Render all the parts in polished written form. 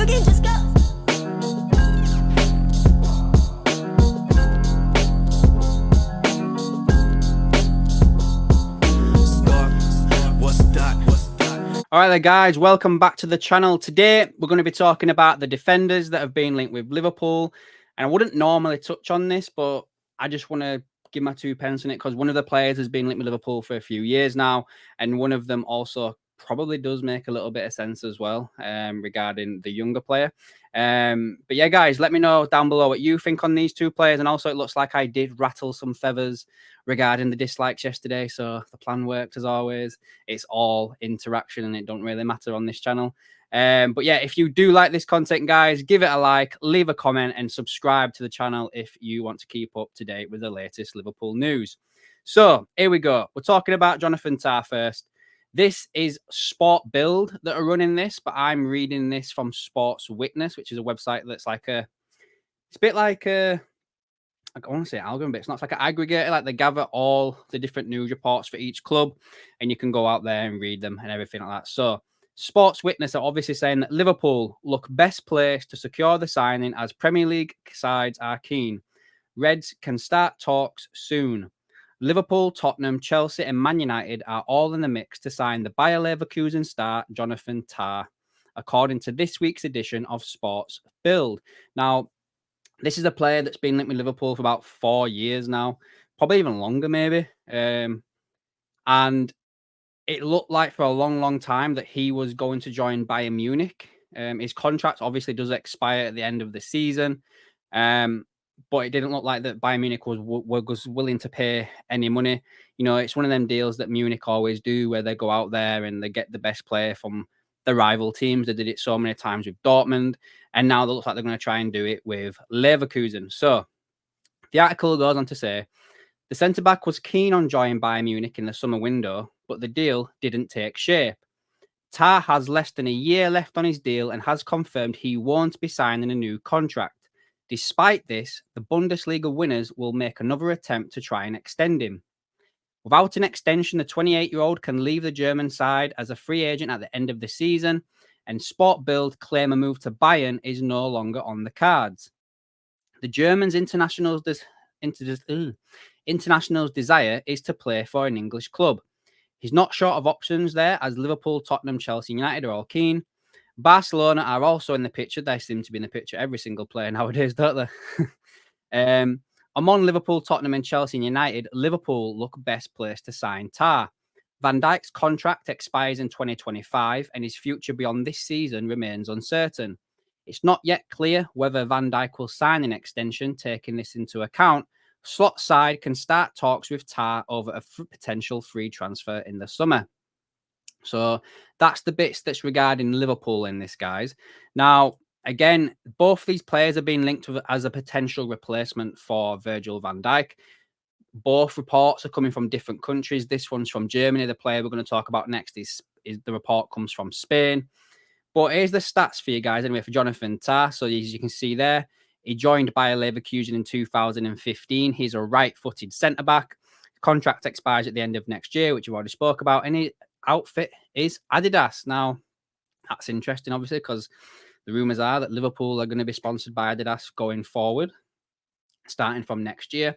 you can just go. All right, there, guys, welcome back to the channel. Today, we're going to be talking about the defenders that have been linked with Liverpool. And I wouldn't normally touch on this, but I just want to give my 2 pence on it because one of the players has been linked with Liverpool for a few years now. And one of them also probably does make a little bit of sense as well regarding the younger player. But yeah, guys, let me know down below what you think on these 2 players. And also, it looks like I did rattle some feathers regarding the dislikes yesterday, so the plan worked as always. It's all interaction and it don't really matter on this channel. But yeah, if you do like this content, guys, give it a like, leave a comment, and subscribe to the channel if you want to keep up to date with the latest Liverpool news. So here we go. We're talking about Jonathan Tah first. This is Sport Build that are running this, but I'm reading this from Sports Witness, which is a website that's like it's a bit like I want to say algorithm, but it's not. It's like an aggregator. Like they gather all the different news reports for each club, and you can go out there and read them and everything like that. So, Sports Witness are obviously saying that Liverpool look best placed to secure the signing as Premier League sides are keen. Reds can start talks soon. Liverpool, Tottenham, Chelsea, and Man United are all in the mix to sign the Bayer Leverkusen star Jonathan Tah, according to this week's edition of Sports Build. Now, this is a player that's been linked with Liverpool for about 4 years now, probably even longer, maybe. And it looked like for a long, long time that he was going to join Bayern Munich. His contract obviously does expire at the end of the season, but it didn't look like that Bayern Munich was willing to pay any money. You know, it's one of them deals that Munich always do, where they go out there and they get the best player from the rival teams. They did it so many times with Dortmund, and now they look like they're going to try and do it with Leverkusen. So the article goes on to say, the centre-back was keen on joining Bayern Munich in the summer window, but the deal didn't take shape. Tah has less than a year left on his deal and has confirmed he won't be signing a new contract. Despite this, the Bundesliga winners will make another attempt to try and extend him. Without an extension, the 28-year-old can leave the German side as a free agent at the end of the season, and Sport Build claim a move to Bayern is no longer on the cards. The German's international's desire is to play for an English club. He's not short of options there, as Liverpool, Tottenham, Chelsea, United are all keen. Barcelona are also in the picture. They seem to be in the picture every single player nowadays, don't they? Among Liverpool, Tottenham, and Chelsea and United, Liverpool look best placed to sign Tah. Van Dijk's contract expires in 2025, and his future beyond this season remains uncertain. It's not yet clear whether Van Dijk will sign an extension. Taking this into account, Slot side can start talks with Tah over a potential free transfer in the summer. So that's the bits that's regarding Liverpool in this, guys. Now, again, both these players have been linked with as a potential replacement for Virgil van Dijk. Both reports are coming from different countries. This one's from Germany. The player we're going to talk about next is the report comes from Spain. But here's the stats for you guys anyway for Jonathan Tah. So as you can see there, he joined Bayer Leverkusen in 2015. He's a right-footed centre-back. Contract expires at the end of next year, which we've already spoke about. And his outfit is Adidas. Now, that's interesting, obviously, because the rumours are that Liverpool are going to be sponsored by Adidas going forward, starting from next year.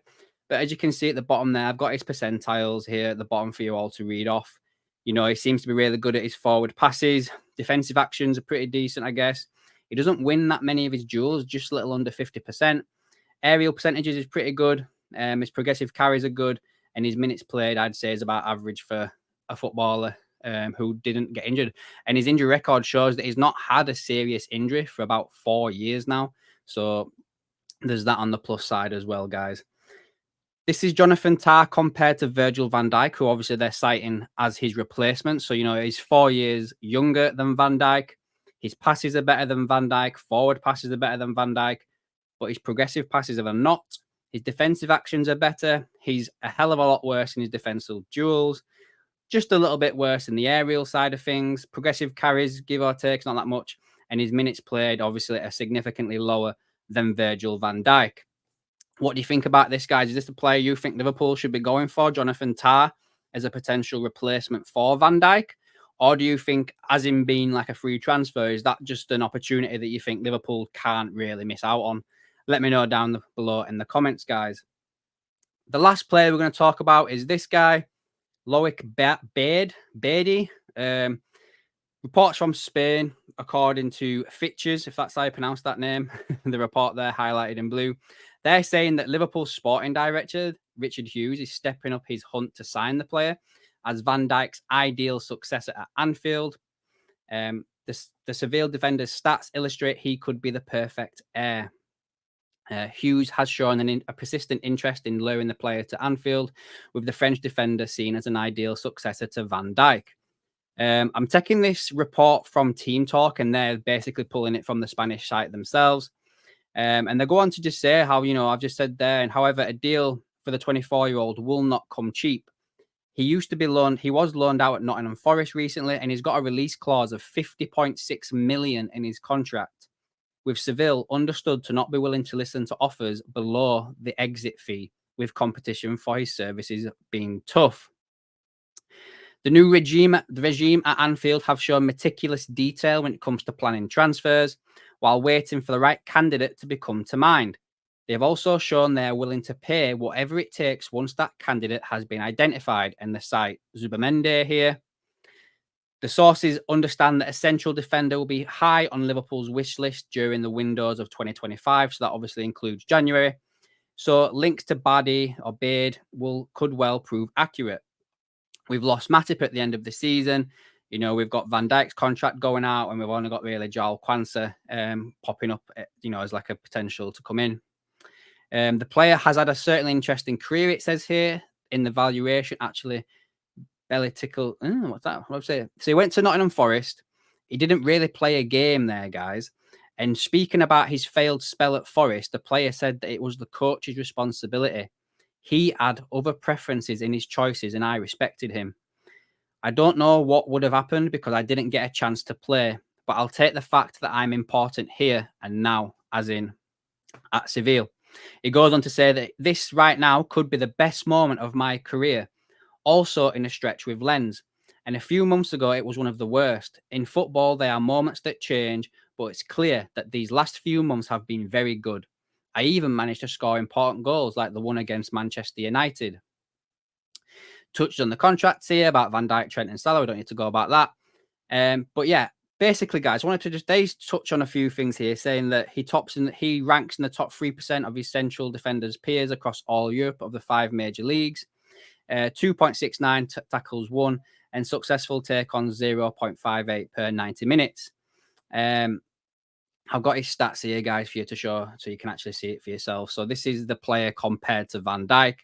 But as you can see at the bottom there, I've got his percentiles here at the bottom for you all to read off. You know, he seems to be really good at his forward passes. Defensive actions are pretty decent, I guess. He doesn't win that many of his duels, just a little under 50%. Aerial percentages is pretty good. His progressive carries are good. And his minutes played, I'd say, is about average for a footballer who didn't get injured. And his injury record shows that he's not had a serious injury for about 4 years now. So there's that on the plus side as well, guys. This is Jonathan Tah compared to Virgil van Dijk, who obviously they're citing as his replacement. So, you know, he's 4 years younger than Van Dijk. His passes are better than Van Dijk. Forward passes are better than Van Dijk. But his progressive passes are not. His defensive actions are better. He's a hell of a lot worse in his defensive duels. Just a little bit worse in the aerial side of things. Progressive carries, give or take, not that much. And his minutes played, obviously, are significantly lower than Virgil van Dijk. What do you think about this, guys? Is this the player you think Liverpool should be going for, Jonathan Tah, as a potential replacement for Van Dijk? Or do you think, as in being like a free transfer, is that just an opportunity that you think Liverpool can't really miss out on? Let me know down below in the comments, guys. The last player we're going to talk about is this guy, Loic Bade. Reports from Spain, according to Fitches, if that's how you pronounce that name, the report there highlighted in blue. They're saying that Liverpool's sporting director, Richard Hughes, is stepping up his hunt to sign the player as Van Dijk's ideal successor at Anfield. The Seville defender's stats illustrate he could be the perfect heir. Hughes has shown a persistent interest in luring the player to Anfield, with the French defender seen as an ideal successor to Van Dijk. I'm taking this report from Team Talk, and they're basically pulling it from the Spanish site themselves. And they go on to just say how, I've just said there, and however, a deal for the 24-year-old will not come cheap. He was loaned out at Nottingham Forest recently, and he's got a release clause of 50.6 million in his contract, with Seville understood to not be willing to listen to offers below the exit fee, with competition for his services being tough. The new regime at Anfield have shown meticulous detail when it comes to planning transfers, while waiting for the right candidate to become to mind. They have also shown they are willing to pay whatever it takes once that candidate has been identified, and the site Zubamende here. The sources understand that a central defender will be high on Liverpool's wish list during the windows of 2025, so that obviously includes January. So links to Bade or Bade could well prove accurate. We've lost Matip at the end of the season. We've got Van Dijk's contract going out, and we've only got really João Kwanzaa popping up, as like a potential to come in. The player has had a certainly interesting career, it says here, in the valuation, actually. Belly tickle. What's that? What I'm saying? So he went to Nottingham Forest. He didn't really play a game there, guys. And speaking about his failed spell at Forest, the player said that it was the coach's responsibility. He had other preferences in his choices, and I respected him. I don't know what would have happened because I didn't get a chance to play, but I'll take the fact that I'm important here and now, as in at Seville. He goes on to say that this right now could be the best moment of my career, also in a stretch with Lens. And a few months ago, it was one of the worst. In football, there are moments that change, but it's clear that these last few months have been very good. I even managed to score important goals like the one against Manchester United. Touched on the contracts here about Van Dijk, Trent and Salah. We don't need to go about that. But yeah, basically, guys, I wanted to just touch on a few things here, saying that he ranks in the top 3% of his central defenders peers across all Europe of the 5 major leagues. 2.69 tackles won, and successful take on 0.58 per 90 minutes. I've got his stats here, guys, for you to show so you can actually see it for yourself. So this is the player compared to Van Dijk.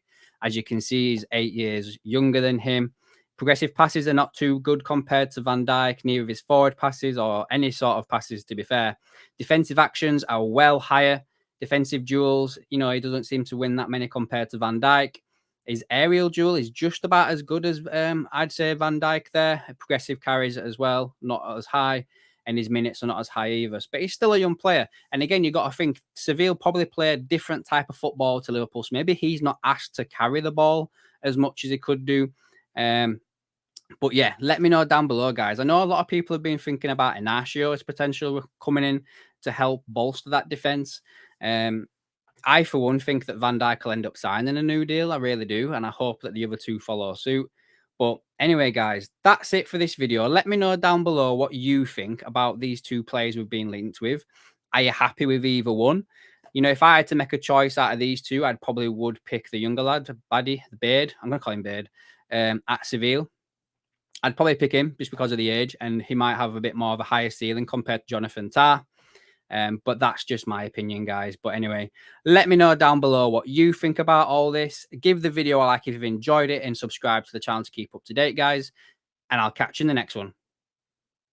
As you can see, he's 8 years younger than him. Progressive passes are not too good compared to Van Dijk, neither of his forward passes or any sort of passes, to be fair. Defensive actions are well higher. Defensive duels, he doesn't seem to win that many compared to Van Dijk. His aerial duel is just about as good as I'd say Van Dijk there. Progressive carries as well, not as high. And his minutes are not as high either. But he's still a young player. And again, you've got to think Seville probably play a different type of football to Liverpool. So maybe he's not asked to carry the ball as much as he could do. But yeah, let me know down below, guys. I know a lot of people have been thinking about Inaccio's potential coming in to help bolster that defense. I, for one, think that Van Dijk will end up signing a new deal. I really do. And I hope that the other two follow suit. But anyway, guys, that's it for this video. Let me know down below what you think about these two players we've been linked with. Are you happy with either one? If I had to make a choice out of these two, I'd probably would pick the younger lad, Bade. I'm going to call him Bade, at Seville. I'd probably pick him just because of the age, and he might have a bit more of a higher ceiling compared to Jonathan Tah. But that's just my opinion, guys. But anyway, let me know down below what you think about all this. Give the video a like if you've enjoyed it, and subscribe to the channel to keep up to date, guys. And I'll catch you in the next one.